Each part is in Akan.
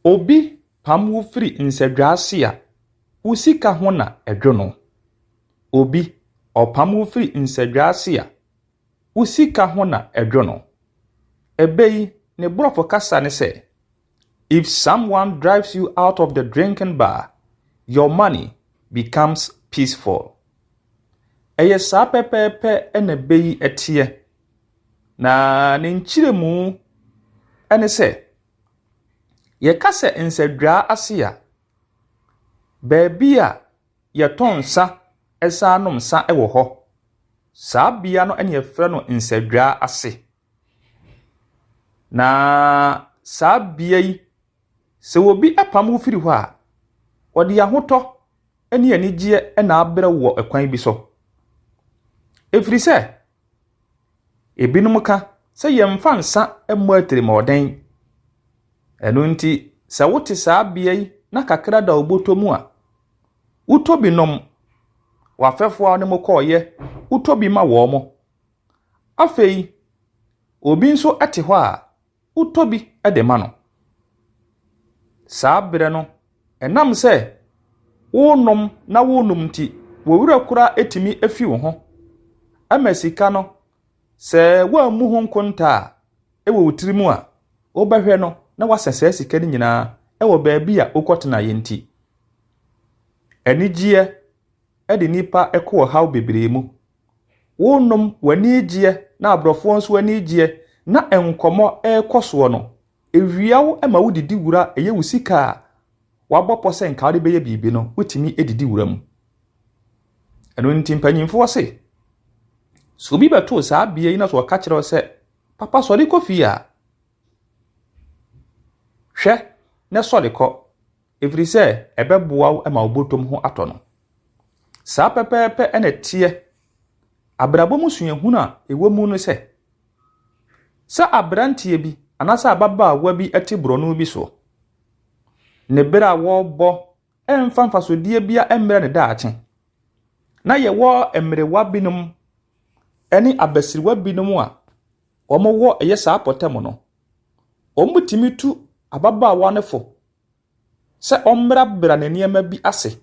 Obi pamo firi sadwaase a wo sika ho na edwo no. Obi opamo firi sadwaase a wo sika ho na edwo no. Ebeyi ne Brofo kasa ne se, if someone drives you out of the drinking bar, your money becomes peaceful. Eye saa pepepe ene beyi etie. Na ne nchiremu ene se, ye kase nsadwa ase a baabi a ye tonsa esa anom sa ewo ho. Saa bia no ene ye frɛ no nsadwa ase. Na saa bia yi se obi apam firi hɔ a ɔde ahotɔ ene anigye na abrɛ wɔ ekwan bi so. Efiri sɛ ebinom ka sɛ yɛmfa nsa emmɔ atirimɔden. Ɛno nti sɛ wote saa bia yi na kakra da oboto mu a utobi nom wafɛfo a ne mo kɔɔyɛ utobi ma wɔ mo. Afei obi nso ate hɔ a utobi de ma no. Saa bere no enam sɛ wonom na wonum nti wowura kura etimi afi wo ho. Ama sika no sɛ woamu ho nkonta a ɛwɔ wutirimu a wobɛhwɛ no na wasɛsɛ sika ni nyinaa ɛwɔ baabi a wokɔtena yenti. Anigye ɛde nipa ɛkɔ haw bebree mu. Wonom wanigye na abrofo nso wanigye na enkomo ɛkɔsoɔ no ewiawo ama wodidi wura ɛyɛ wo sika a wabɔpɔ sɛ nka wode bɛyɛ bibi no wotimi edidi wura mu. Ɛno nti mpanyimfo se so bi beto saa bia yi na so ka kyerɛ sɛ papa sɔre kɔ fie a hwɛ ne sɔre kɔ efiri sɛ ɛbɛboa ma obotom ho atɔ no. Saa pepepe ene tie abrabɔ mu suahunu a ɛwɔ mu no sɛ abrantie bi anasa ababaawa bi ate brono bi so ne bere a wɔbɔ ɛmfa mfasodie bia ɛmmerɛ ne daakye na yɛwɔ emmerewa binom ɛne abasiriwa binom a wɔwɔ ɛyɛ saa pɔtam no ɔmutimi tu ababaawa ne fo sɛ ɔmmra bra ne nneɛma bi ase.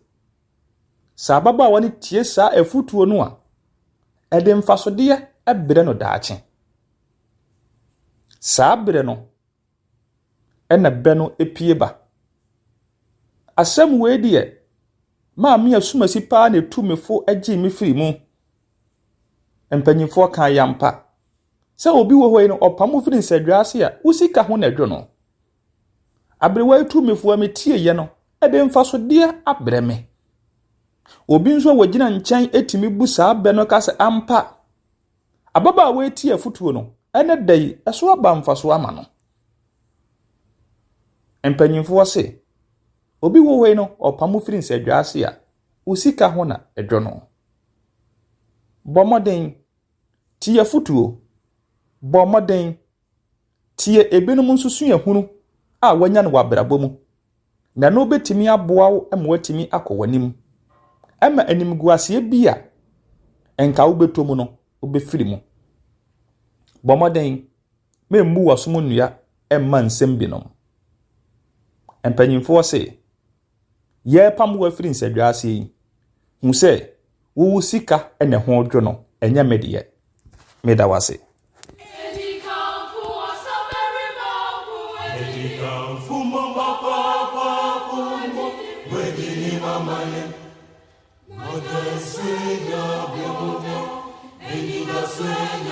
Saa ababaawa ne tie saa afutuo no a ɛde mfasodie ɛbrɛ no daakye. Saa bere no ɛna bɛ no epie ba. Asɛm wei deɛ maame asumasi paa na etumefo agye me firi mu. Mpanyimfo kan yampa sɛ obi wɔ hɔ yi no ɔpam firi nsadwaase a usika ho na dwo no. Abrewa etumefo ametie ye no ɛde mfasodie abrɛ me. Obi nso wagina nkyɛn etimi bu saa bɛ no ka sɛ ampa ababaawa etie afutuo no ene dai ɛso aba mfaso ama no. Mpanyimfo se obi wo hɔ no ɔpam firi nsadwaase a usika ho na edwo no. Bomoden tie afutuo bomoden tie ebinom nso suahunu a wanya no wabrabɔ mu na no betimi aboa wo ma watimi akɔ wanim ama animguase bi a enka wo betomu no obefiri mu. Bomoden memmu wasom nnua emma nsɛm binom. Empanyimfo se ye pam wo afiri nsadwaase yi hu sɛ wo sika ene ho dwo no enya medie medawase.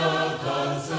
Akan Kasa